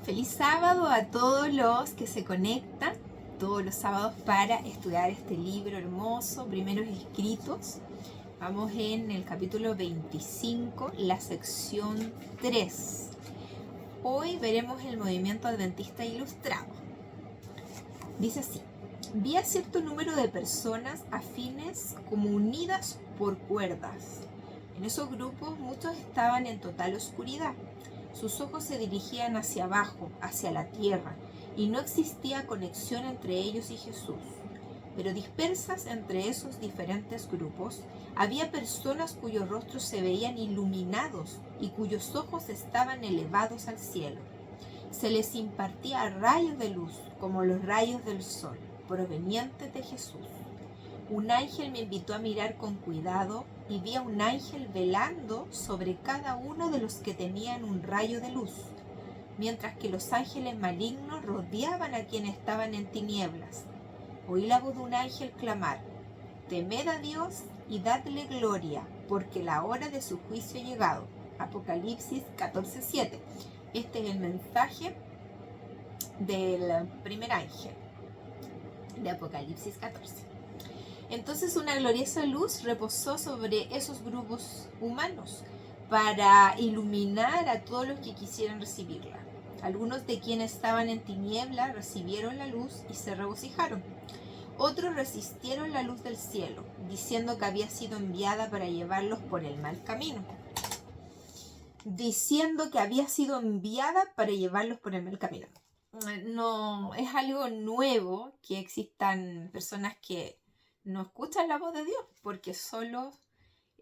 Feliz sábado a todos los que se conectan todos los sábados para estudiar este libro hermoso, Primeros Escritos. Vamos en el capítulo 25, la sección 3. Hoy veremos el movimiento adventista ilustrado. Dice así: vi a cierto número de personas afines como unidas por cuerdas. En esos grupos muchos estaban en total oscuridad. Sus ojos se dirigían hacia abajo, hacia la tierra, y no existía conexión entre ellos y Jesús. Pero dispersas entre esos diferentes grupos, había personas cuyos rostros se veían iluminados y cuyos ojos estaban elevados al cielo. Se les impartía rayos de luz, como los rayos del sol, provenientes de Jesús. Un ángel me invitó a mirar con cuidado y vi a un ángel velando sobre cada uno de los que tenían un rayo de luz, mientras que los ángeles malignos rodeaban a quienes estaban en tinieblas. Oí la voz de un ángel clamar: temed a Dios y dadle gloria, porque la hora de su juicio ha llegado. Apocalipsis 14:7. Este es el mensaje del primer ángel de Apocalipsis 14. Entonces una gloriosa luz reposó sobre esos grupos humanos para iluminar a todos los que quisieran recibirla. Algunos de quienes estaban en tinieblas recibieron la luz y se regocijaron. Otros resistieron la luz del cielo, diciendo que había sido enviada para llevarlos por el mal camino. No es algo nuevo que existan personas que no escuchan la voz de Dios, porque solo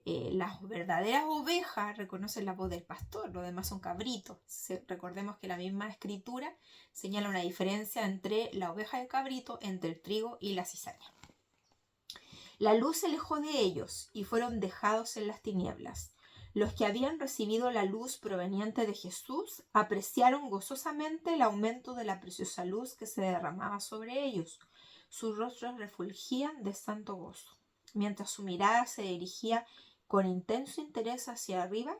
las verdaderas ovejas reconocen la voz del pastor, los demás son cabritos. Recordemos que la misma escritura señala una diferencia entre la oveja y el cabrito, entre el trigo y la cizaña. La luz se alejó de ellos y fueron dejados en las tinieblas. Los que habían recibido la luz proveniente de Jesús apreciaron gozosamente el aumento de la preciosa luz que se derramaba sobre ellos. Sus rostros refulgían de santo gozo. Mientras su mirada se dirigía con intenso interés hacia arriba,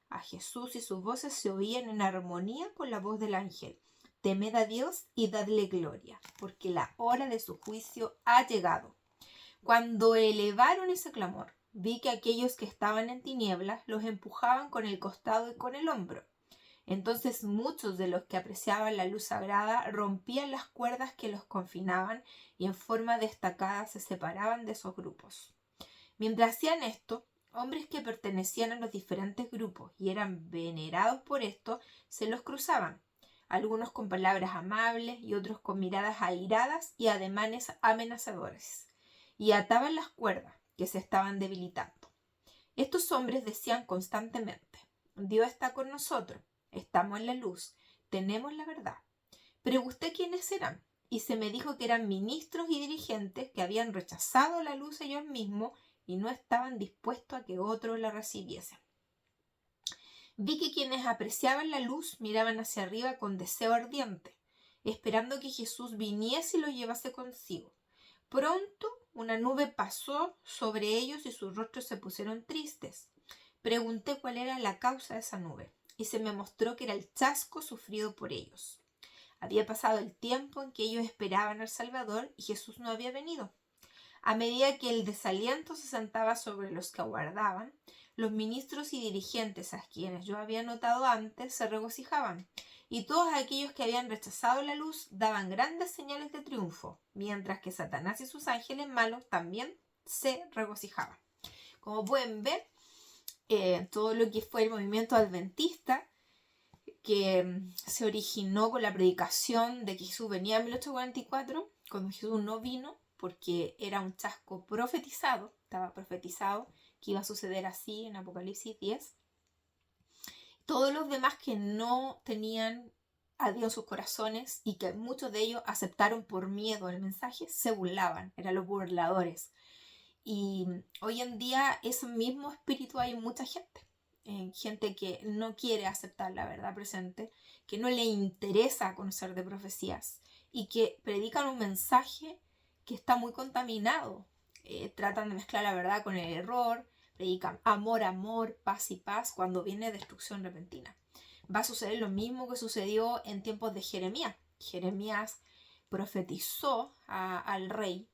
a Jesús y sus voces se oían en armonía con la voz del ángel: temed a Dios y dadle gloria, porque la hora de su juicio ha llegado. Cuando elevaron ese clamor, vi que aquellos que estaban en tinieblas los empujaban con el costado y con el hombro. Entonces muchos de los que apreciaban la luz sagrada rompían las cuerdas que los confinaban y en forma destacada se separaban de esos grupos. Mientras hacían esto, hombres que pertenecían a los diferentes grupos y eran venerados por esto, se los cruzaban, algunos con palabras amables y otros con miradas airadas y ademanes amenazadores, y ataban las cuerdas que se estaban debilitando. Estos hombres decían constantemente: Dios está con nosotros, estamos en la luz, tenemos la verdad. Pregunté quiénes eran y se me dijo que eran ministros y dirigentes que habían rechazado la luz ellos mismos y no estaban dispuestos a que otros la recibiesen. Vi que quienes apreciaban la luz miraban hacia arriba con deseo ardiente, esperando que Jesús viniese y lo llevase consigo. Pronto una nube pasó sobre ellos y sus rostros se pusieron tristes. Pregunté cuál era la causa de esa nube y se me mostró que era el chasco sufrido por ellos. Había pasado el tiempo en que ellos esperaban al Salvador y Jesús no había venido. A medida que el desaliento se sentaba sobre los que aguardaban, los ministros y dirigentes a quienes yo había notado antes se regocijaban, y todos aquellos que habían rechazado la luz daban grandes señales de triunfo, mientras que Satanás y sus ángeles malos también se regocijaban. Como pueden ver, todo lo que fue el movimiento adventista, que se originó con la predicación de que Jesús venía en 1844, cuando Jesús no vino, porque era un chasco profetizado, estaba profetizado que iba a suceder así en Apocalipsis 10. Todos los demás que no tenían a Dios en sus corazones y que muchos de ellos aceptaron por miedo el mensaje, se burlaban, eran los burladores. Y hoy en día ese mismo espíritu hay en mucha gente. Gente que no quiere aceptar la verdad presente, que no le interesa conocer de profecías y que predican un mensaje que está muy contaminado. Tratan de mezclar la verdad con el error, predican amor, amor, paz y paz cuando viene destrucción repentina. Va a suceder lo mismo que sucedió en tiempos de Jeremías. Jeremías profetizó al rey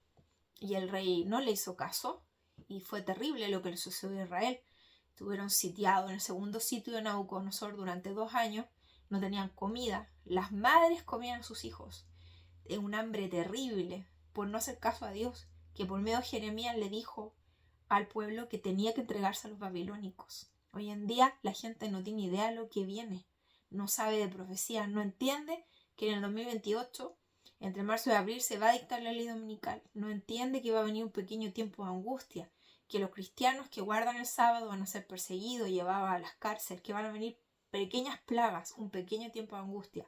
y el rey no le hizo caso y fue terrible lo que le sucedió a Israel. Estuvieron sitiados en el segundo sitio de Nabucodonosor durante 2 años, no tenían comida, las madres comían a sus hijos, un hambre terrible por no hacer caso a Dios, que por medio de Jeremías le dijo al pueblo que tenía que entregarse a los babilónicos. Hoy en día la gente no tiene idea de lo que viene, no sabe de profecía, no entiende que en el 2028, entre marzo y abril, se va a dictar la ley dominical, no entiende que va a venir un pequeño tiempo de angustia, que los cristianos que guardan el sábado van a ser perseguidos, llevados a las cárceles, que van a venir pequeñas plagas, un pequeño tiempo de angustia.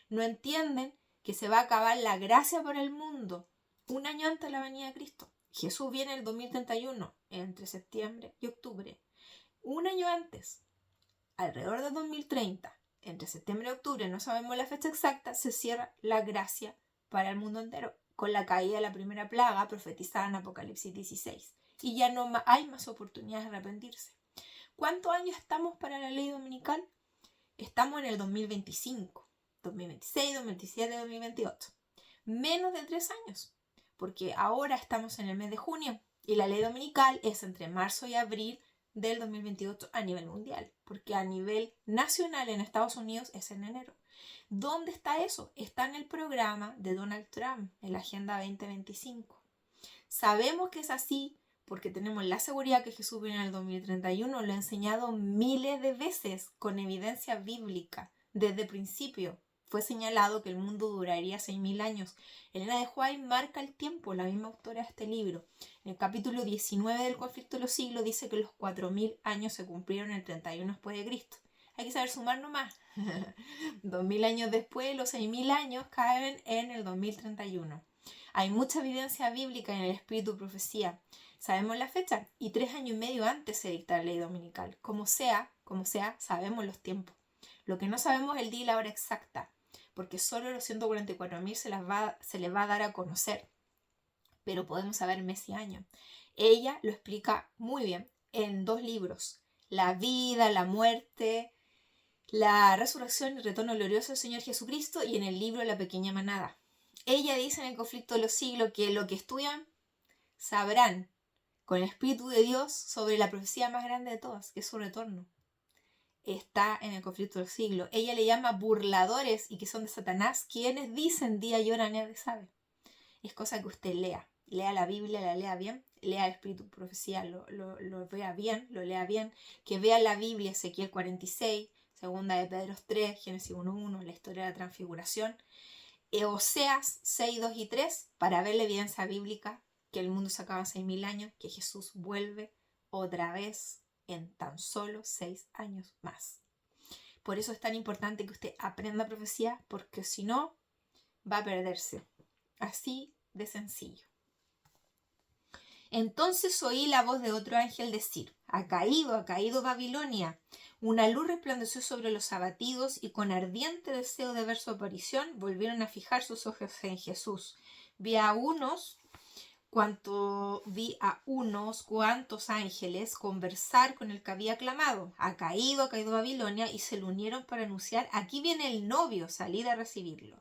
No entienden que se va a acabar la gracia por el mundo un año antes de la venida de Cristo. Jesús viene en el 2031, entre septiembre y octubre. Un año antes, alrededor del 2030, entre septiembre y octubre, no sabemos la fecha exacta, se cierra la gracia para el mundo entero, con la caída de la primera plaga profetizada en Apocalipsis 16. Y ya no hay más oportunidades de arrepentirse. ¿Cuántos años estamos para la ley dominical? Estamos en el 2025, 2026, 2027, 2028. Menos de 3 años, porque ahora estamos en el mes de junio y la ley dominical es entre marzo y abril del 2028 a nivel mundial, porque a nivel nacional en Estados Unidos es en enero. ¿Dónde está eso? Está en el programa de Donald Trump, en la Agenda 2025. Sabemos que es así porque tenemos la seguridad que Jesús viene en el 2031, lo he enseñado miles de veces con evidencia bíblica. Desde el principio fue señalado que el mundo duraría 6.000 años. Elena de White marca el tiempo, la misma autora de este libro. En el capítulo 19 del Conflicto de los Siglos dice que los 4.000 años se cumplieron el 31 después de Cristo. Hay que saber sumar nomás. 2.000 años después, los 6.000 años caen en el 2031. Hay mucha evidencia bíblica en el espíritu de profecía. Sabemos la fecha y 3 años y medio antes se dicta la ley dominical. Como sea, sabemos los tiempos. Lo que no sabemos es el día y la hora exacta, porque solo los 144.000 se les va a dar a conocer. Pero podemos saber mes y año. Ella lo explica muy bien en 2 libros. La vida, la muerte, la resurrección y retorno glorioso del Señor Jesucristo, y en el libro La pequeña manada. Ella dice en el Conflicto de los Siglos que lo que estudian sabrán con el Espíritu de Dios sobre la profecía más grande de todas, que es su retorno. Está en el Conflicto del Siglo. Ella le llama burladores y que son de Satanás, quienes dicen día y hora nadie sabe. Es cosa que usted lea la Biblia, la lea bien, lea el Espíritu de Profecía, lo vea bien, lo lea bien, que vea la Biblia, Ezequiel 46, Segunda de Pedro 3, Génesis 1:1, la historia de la transfiguración, Oseas 6, 2 y 3, para ver la evidencia bíblica que el mundo se acaba en 6.000 años, que Jesús vuelve otra vez en tan solo 6 años más. Por eso es tan importante que usted aprenda profecía, porque si no, va a perderse. Así de sencillo. Entonces oí la voz de otro ángel decir: ha caído Babilonia. Una luz resplandeció sobre los abatidos y con ardiente deseo de ver su aparición volvieron a fijar sus ojos en Jesús. Vi a unos cuantos ángeles conversar con el que había clamado: ha caído Babilonia, y se le unieron para anunciar: aquí viene el novio, salid a recibirlo.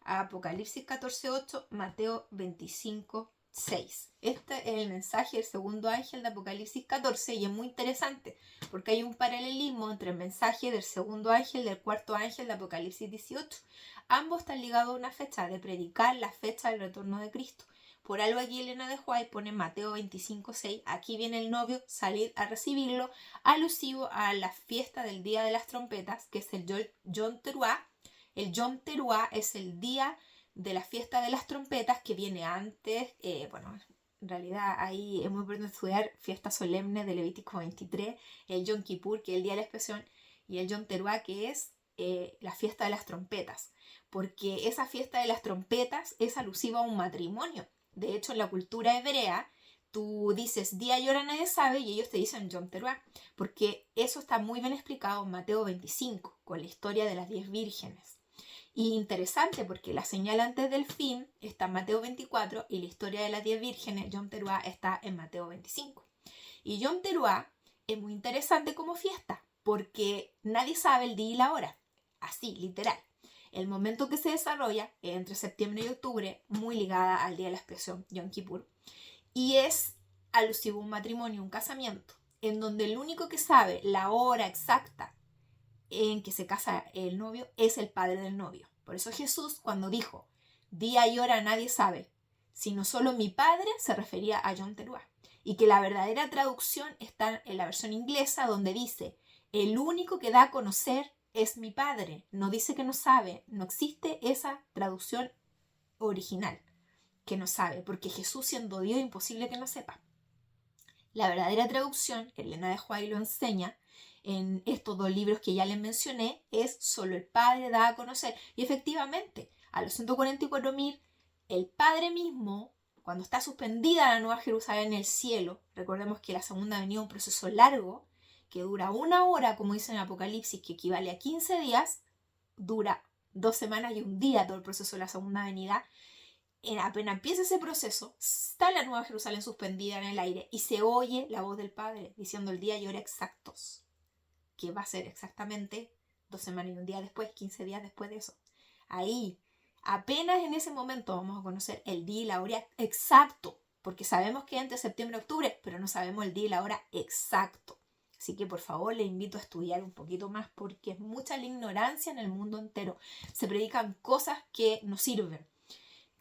Apocalipsis 14:8, Mateo 25:6. Este es el mensaje del segundo ángel de Apocalipsis 14 y es muy interesante porque hay un paralelismo entre el mensaje del segundo ángel y del cuarto ángel de Apocalipsis 18. Ambos están ligados a una fecha, de predicar la fecha del retorno de Cristo. Por algo aquí Elena de White pone Mateo 25:6, aquí viene el novio, salir a recibirlo, alusivo a la fiesta del Día de las Trompetas, que es el Yom Teruah. El Yom Teruah es el día de la fiesta de las trompetas, que viene antes. En realidad ahí es muy importante estudiar fiesta solemne de Levítico 23, el Yom Kippur, que es el día de la expiación, y el Yom Teruah, que es la fiesta de las trompetas, porque esa fiesta de las trompetas es alusiva a un matrimonio. De hecho, en la cultura hebrea, tú dices día y hora nadie sabe y ellos te dicen Yom Teruah, porque eso está muy bien explicado en Mateo 25, con la historia de las 10 vírgenes. Y interesante porque la señal antes del fin está en Mateo 24 y la historia de las 10 vírgenes, Yom Teruah, está en Mateo 25. Y Yom Teruah es muy interesante como fiesta porque nadie sabe el día y la hora. así, literal. El momento que se desarrolla entre septiembre y octubre, muy ligada al día de la expiación, Yom Kippur, y es alusivo a un matrimonio, un casamiento, en donde el único que sabe la hora exacta en que se casa el novio es el padre del novio. Por eso Jesús, cuando dijo día y hora nadie sabe, sino solo mi padre, se refería a Yom Teruah. Y que la verdadera traducción está en la versión inglesa, donde dice el único que da a conocer es mi padre. No dice que no sabe, no existe esa traducción original, que no sabe, porque Jesús, siendo Dios, es imposible que no sepa. La verdadera traducción, que Elena de White lo enseña en estos 2 libros que ya les mencioné, es solo el Padre da a conocer. Y efectivamente, a los 144.000, el Padre mismo, cuando está suspendida la Nueva Jerusalén en el cielo, recordemos que la segunda venida es un proceso largo, que dura 1 hora, como dice en Apocalipsis, que equivale a 15 días, dura 2 semanas y 1 día todo el proceso de la segunda venida. Apenas empieza ese proceso, está la Nueva Jerusalén suspendida en el aire y se oye la voz del Padre diciendo el día y hora exactos, que va a ser exactamente 2 semanas y 1 día después, 15 días después de eso. Ahí, apenas en ese momento vamos a conocer el día y la hora exacto, porque sabemos que es entre septiembre y octubre, pero no sabemos el día y la hora exacto. Así que por favor les invito a estudiar un poquito más, porque es mucha la ignorancia en el mundo entero. Se predican cosas que no sirven.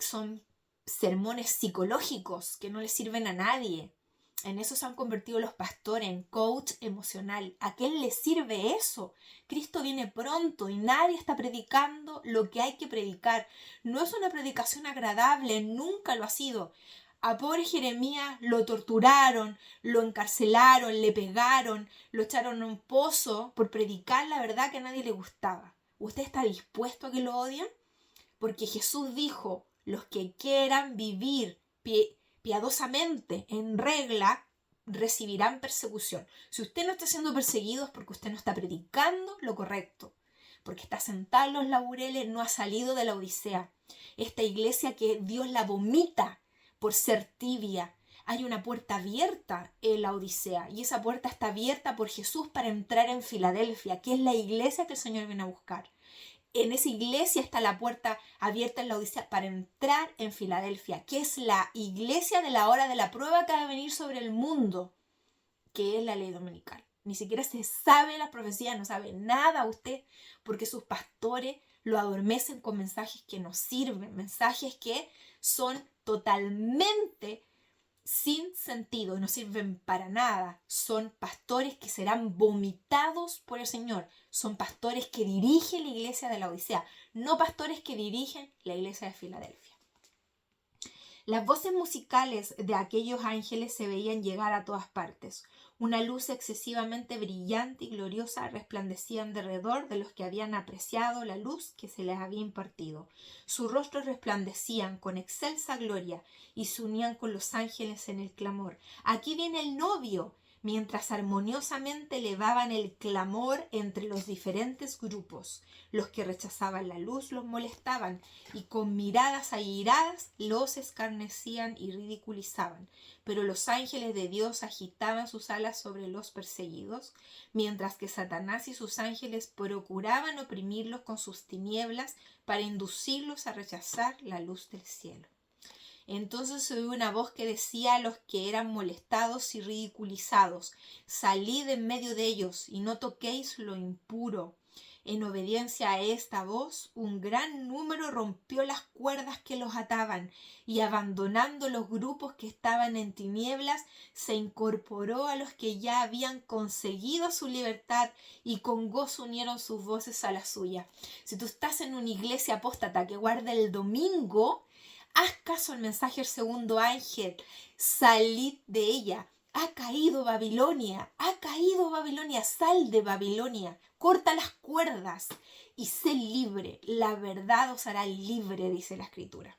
Son sermones psicológicos que no les sirven a nadie. En eso se han convertido los pastores, en coach emocional. ¿A quién le sirve eso? Cristo viene pronto y nadie está predicando lo que hay que predicar. No es una predicación agradable, nunca lo ha sido. A pobre Jeremías lo torturaron, lo encarcelaron, le pegaron, lo echaron a un pozo por predicar la verdad que a nadie le gustaba. ¿Usted está dispuesto a que lo odien? Porque Jesús dijo, los que quieran vivir piadosamente, en regla, recibirán persecución. Si usted no está siendo perseguido es porque usted no está predicando lo correcto, porque está sentado en los laureles, no ha salido de la Odisea. Esta iglesia que Dios la vomita por ser tibia. Hay una puerta abierta en la Odisea y esa puerta está abierta por Jesús para entrar en Filadelfia, que es la iglesia que el Señor viene a buscar. En esa iglesia está la puerta abierta en la Odisea para entrar en Filadelfia, que es la iglesia de la hora de la prueba que va a venir sobre el mundo, que es la ley dominical. Ni siquiera se sabe la profecía, no sabe nada usted, porque sus pastores lo adormecen con mensajes que no sirven, mensajes que son totalmente sin sentido, no sirven para nada. Son pastores que serán vomitados por el Señor. Son pastores que dirigen la iglesia de la Odisea, no pastores que dirigen la iglesia de Filadelfia. Las voces musicales de aquellos ángeles se veían llegar a todas partes. Una luz excesivamente brillante y gloriosa resplandecía en derredor de los que habían apreciado la luz que se les había impartido. Sus rostros resplandecían con excelsa gloria y se unían con los ángeles en el clamor. ¡Aquí viene el novio! Mientras armoniosamente elevaban el clamor entre los diferentes grupos. Los que rechazaban la luz los molestaban y con miradas airadas los escarnecían y ridiculizaban. Pero los ángeles de Dios agitaban sus alas sobre los perseguidos, mientras que Satanás y sus ángeles procuraban oprimirlos con sus tinieblas para inducirlos a rechazar la luz del cielo. Entonces se oyó una voz que decía a los que eran molestados y ridiculizados: salid en medio de ellos y no toquéis lo impuro. En obediencia a esta voz, un gran número rompió las cuerdas que los ataban y, abandonando los grupos que estaban en tinieblas, se incorporó a los que ya habían conseguido su libertad y con gozo unieron sus voces a la suya. Si tú estás en una iglesia apóstata que guarda el domingo, haz caso al mensaje del segundo ángel. Salid de ella. Ha caído Babilonia, sal de Babilonia, corta las cuerdas y sé libre. La verdad os hará libre, dice la Escritura.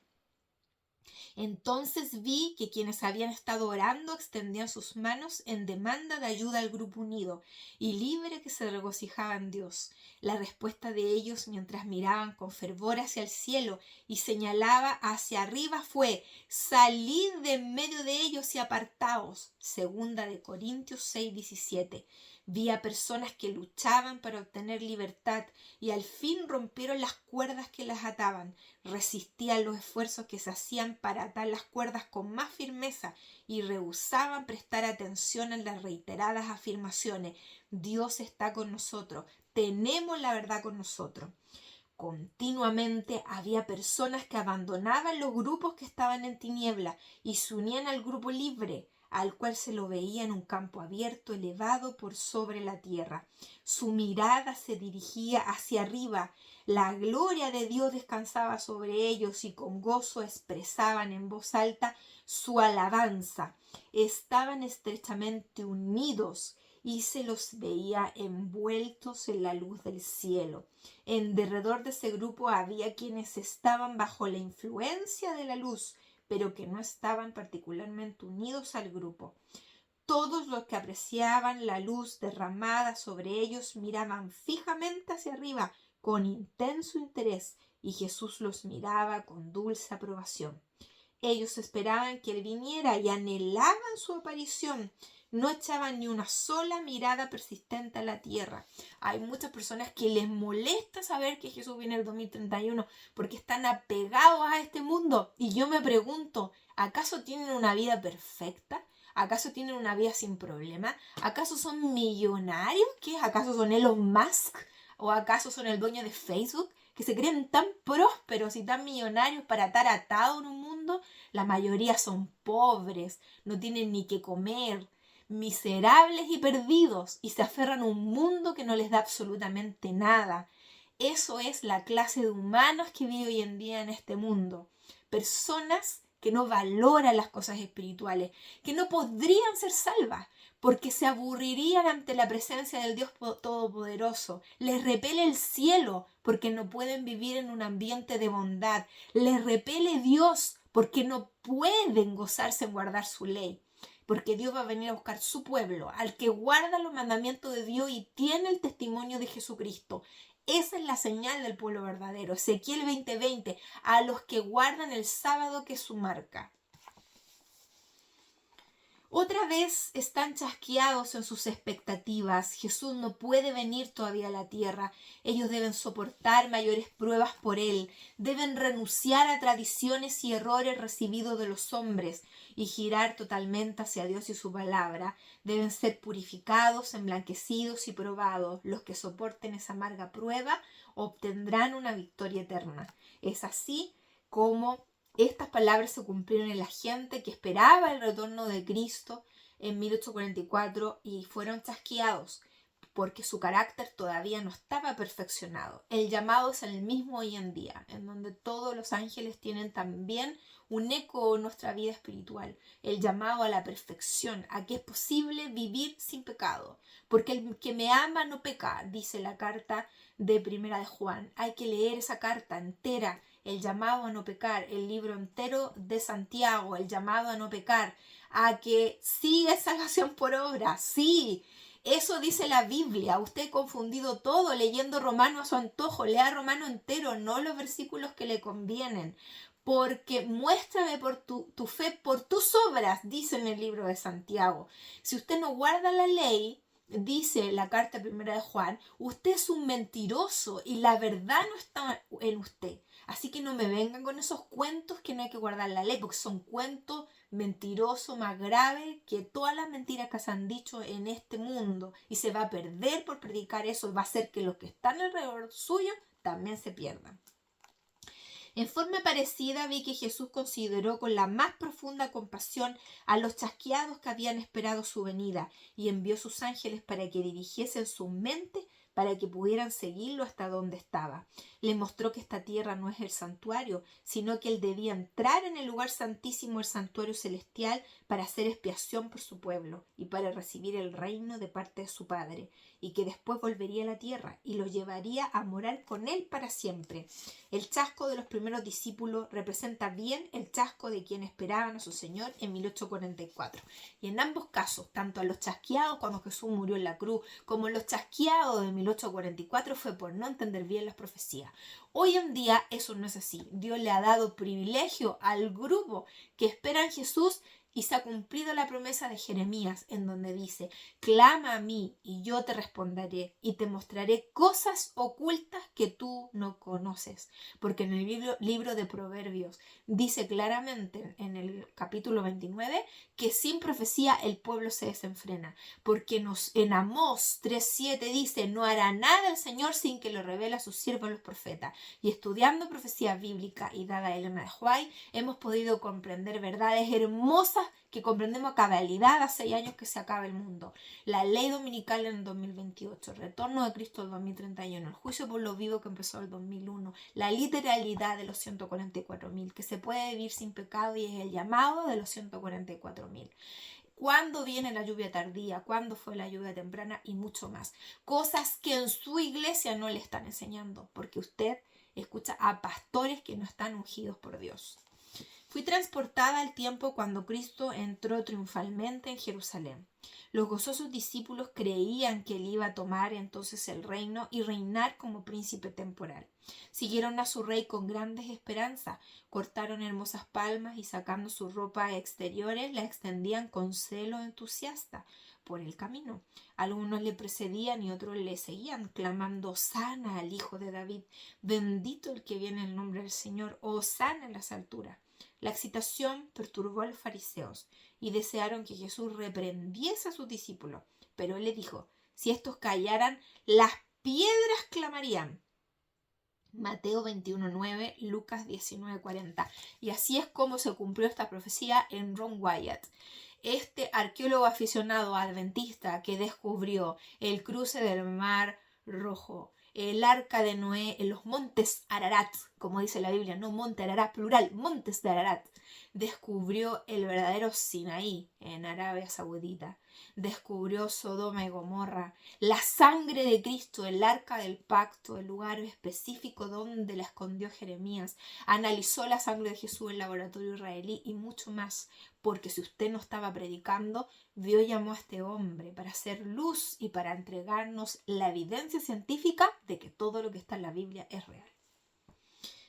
Entonces vi que quienes habían estado orando extendían sus manos en demanda de ayuda al grupo unido y libre que se regocijaba en Dios. La respuesta de ellos mientras miraban con fervor hacia el cielo y señalaba hacia arriba fue: salid de en medio de ellos y apartaos. Segunda de Corintios 6:17. Vi a personas que luchaban para obtener libertad y al fin rompieron las cuerdas que las ataban. Resistían los esfuerzos que se hacían para atar las cuerdas con más firmeza y rehusaban prestar atención en las reiteradas afirmaciones. Dios está con nosotros, tenemos la verdad con nosotros. Continuamente había personas que abandonaban los grupos que estaban en tiniebla y se unían al grupo libre, al cual se lo veía en un campo abierto elevado por sobre la tierra. Su mirada se dirigía hacia arriba, la gloria de Dios descansaba sobre ellos y con gozo expresaban en voz alta su alabanza. Estaban estrechamente unidos y se los veía envueltos en la luz del cielo. En derredor de ese grupo había quienes estaban bajo la influencia de la luz, pero que no estaban particularmente unidos al grupo. Todos los que apreciaban la luz derramada sobre ellos miraban fijamente hacia arriba con intenso interés, y Jesús los miraba con dulce aprobación. Ellos esperaban que Él viniera y anhelaban su aparición. No echaban ni una sola mirada persistente a la tierra. Hay muchas personas que les molesta saber que Jesús viene en el 2031 porque están apegados a este mundo. Y yo me pregunto, ¿acaso tienen una vida perfecta? ¿Acaso tienen una vida sin problema? ¿Acaso son millonarios? ¿Qué? ¿Acaso son Elon Musk? ¿O acaso son el dueño de Facebook? Que se creen tan prósperos y tan millonarios para estar atados en un mundo. La mayoría son pobres, no tienen ni qué comer, miserables y perdidos, y se aferran a un mundo que no les da absolutamente nada. Eso es la clase de humanos que vive hoy en día en este mundo. Personas que no valoran las cosas espirituales, que no podrían ser salvas, porque se aburrirían ante la presencia del Dios Todopoderoso. Les repele el cielo, porque no pueden vivir en un ambiente de bondad. Les repele Dios, porque no pueden gozarse en guardar su ley. Porque Dios va a venir a buscar su pueblo, al que guarda los mandamientos de Dios y tiene el testimonio de Jesucristo. Esa es la señal del pueblo verdadero. Ezequiel 20:20, a los que guardan el sábado que es su marca. Otra vez están chasqueados en sus expectativas. Jesús no puede venir todavía a la tierra. Ellos deben soportar mayores pruebas por Él. Deben renunciar a tradiciones y errores recibidos de los hombres y girar totalmente hacia Dios y su palabra. Deben ser purificados, emblanquecidos y probados. Los que soporten esa amarga prueba obtendrán una victoria eterna. Es así como estas palabras se cumplieron en la gente que esperaba el retorno de Cristo en 1844 y fueron chasqueados porque su carácter todavía no estaba perfeccionado. El llamado es el mismo hoy en día, en donde todos los ángeles tienen también un eco en nuestra vida espiritual. El llamado a la perfección, a que es posible vivir sin pecado. Porque el que me ama no peca, dice la carta de Primera de Juan. Hay que leer esa carta entera. El llamado a no pecar, el libro entero de Santiago, el llamado a no pecar, a que siga salvación por obra, sí, eso dice la Biblia. Usted ha confundido todo leyendo Romano a su antojo, lea Romano entero, no los versículos que le convienen, porque muéstrame por tu fe, por tus obras, dice en el libro de Santiago. Si usted no guarda la ley, dice la carta primera de Juan, usted es un mentiroso y la verdad no está en usted. Así que no me vengan con esos cuentos que no hay que guardar la ley, porque son cuentos mentirosos más graves que todas las mentiras que se han dicho en este mundo. Y se va a perder por predicar eso y va a hacer que los que están alrededor suyo también se pierdan. En forma parecida vi que Jesús consideró con la más profunda compasión a los chasqueados que habían esperado su venida y envió sus ángeles para que dirigiesen su mente para que pudieran seguirlo hasta donde estaba. Le mostró que esta tierra no es el santuario, sino que él debía entrar en el lugar santísimo, el santuario celestial, para hacer expiación por su pueblo y para recibir el reino de parte de su Padre, y que después volvería a la tierra y lo llevaría a morar con él para siempre. El chasco de los primeros discípulos representa bien el chasco de quienes esperaban a su Señor en 1844. Y en ambos casos, tanto a los chasqueados cuando Jesús murió en la cruz, como los chasqueados de 1844 fue por no entender bien las profecías. Hoy en día eso no es así. Dios le ha dado privilegio al grupo que espera en Jesús Y se ha cumplido la promesa de Jeremías, en donde dice: clama a mí y yo te responderé y te mostraré cosas ocultas que tú no conoces. Porque en el libro de Proverbios dice claramente en el capítulo 29 que sin profecía el pueblo se desenfrena. Porque en Amós 3:7 dice: no hará nada el Señor sin que lo revele a sus siervos los profetas. Y estudiando profecía bíblica y dada a Elena de White, hemos podido comprender verdades hermosas que comprendemos a cabalidad a 6 años que se acaba el mundo. La ley dominical en el 2028, el retorno de Cristo en el 2031, el juicio por los vivos que empezó en el 2001, la literalidad de los 144.000, que se puede vivir sin pecado y es el llamado de los 144.000. ¿Cuándo viene la lluvia tardía? ¿Cuándo fue la lluvia temprana? Y mucho más. Cosas que en su iglesia no le están enseñando, porque usted escucha a pastores que no están ungidos por Dios. Fui transportada al tiempo cuando Cristo entró triunfalmente en Jerusalén. Los gozosos discípulos creían que él iba a tomar entonces el reino y reinar como príncipe temporal. Siguieron a su rey con grandes esperanzas, cortaron hermosas palmas y sacando sus ropas exteriores la extendían con celo entusiasta por el camino. Algunos le precedían y otros le seguían, clamando: Hosana al Hijo de David, bendito el que viene en el nombre del Señor, Hosana en las alturas. La excitación perturbó a los fariseos y desearon que Jesús reprendiese a sus discípulos. Pero él le dijo: si estos callaran, las piedras clamarían. Mateo 21:9, Lucas 19:40. Y así es como se cumplió esta profecía en Ron Wyatt, este arqueólogo aficionado adventista que descubrió el cruce del Mar Rojo, el arca de Noé en los montes Ararat, como dice la Biblia, no monte Ararat, plural, montes de Ararat. Descubrió el verdadero Sinaí en Arabia Saudita. Descubrió Sodoma y Gomorra, la sangre de Cristo, el arca del pacto, el lugar específico donde la escondió Jeremías. Analizó la sangre de Jesús en el laboratorio israelí y mucho más. Porque si usted no estaba predicando, Dios llamó a este hombre para hacer luz y para entregarnos la evidencia científica de que todo lo que está en la Biblia es real.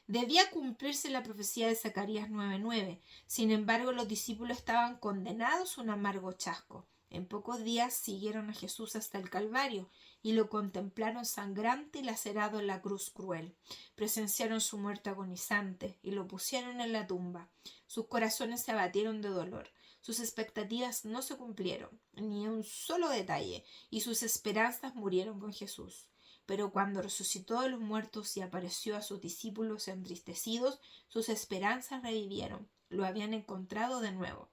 Debía cumplirse la profecía de Zacarías 9:9. Sin embargo, los discípulos estaban condenados a un amargo chasco. En pocos días siguieron a Jesús hasta el Calvario y lo contemplaron sangrante y lacerado en la cruz cruel. Presenciaron su muerte agonizante y lo pusieron en la tumba. Sus corazones se abatieron de dolor. Sus expectativas no se cumplieron, ni un solo detalle, y sus esperanzas murieron con Jesús. Pero cuando resucitó de los muertos y apareció a sus discípulos entristecidos, sus esperanzas revivieron. Lo habían encontrado de nuevo.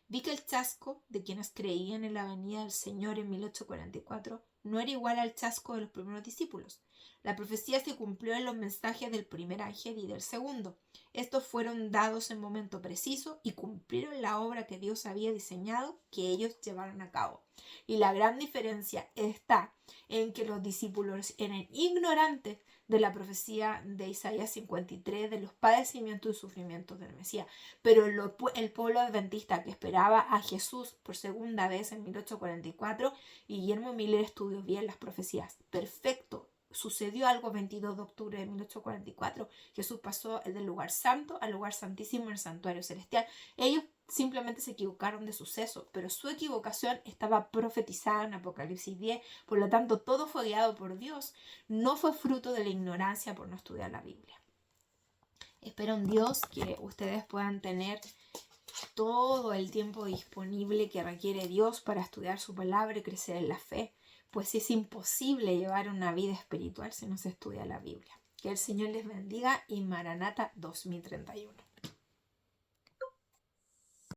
Vi que el chasco de quienes creían en la venida del Señor en 1844 no era igual al chasco de los primeros discípulos. La profecía se cumplió en los mensajes del primer ángel y del segundo. Estos fueron dados en momento preciso y cumplieron la obra que Dios había diseñado que ellos llevaran a cabo. Y la gran diferencia está en que los discípulos eran ignorantes de la profecía de Isaías 53 de los padecimientos y sufrimientos del Mesías. Pero el pueblo adventista que esperaba a Jesús por segunda vez en 1844, y Guillermo Miller estudió bien las profecías. Perfecto. Sucedió algo el 22 de octubre de 1844. Jesús pasó del lugar santo al lugar santísimo en el santuario celestial. Ellos simplemente se equivocaron de suceso, pero su equivocación estaba profetizada en Apocalipsis 10. Por lo tanto, todo fue guiado por Dios. No fue fruto de la ignorancia por no estudiar la Biblia. Espero en Dios que ustedes puedan tener todo el tiempo disponible que requiere Dios para estudiar su palabra y crecer en la fe, pues es imposible llevar una vida espiritual si no se estudia la Biblia. Que el Señor les bendiga y Maranata 2031.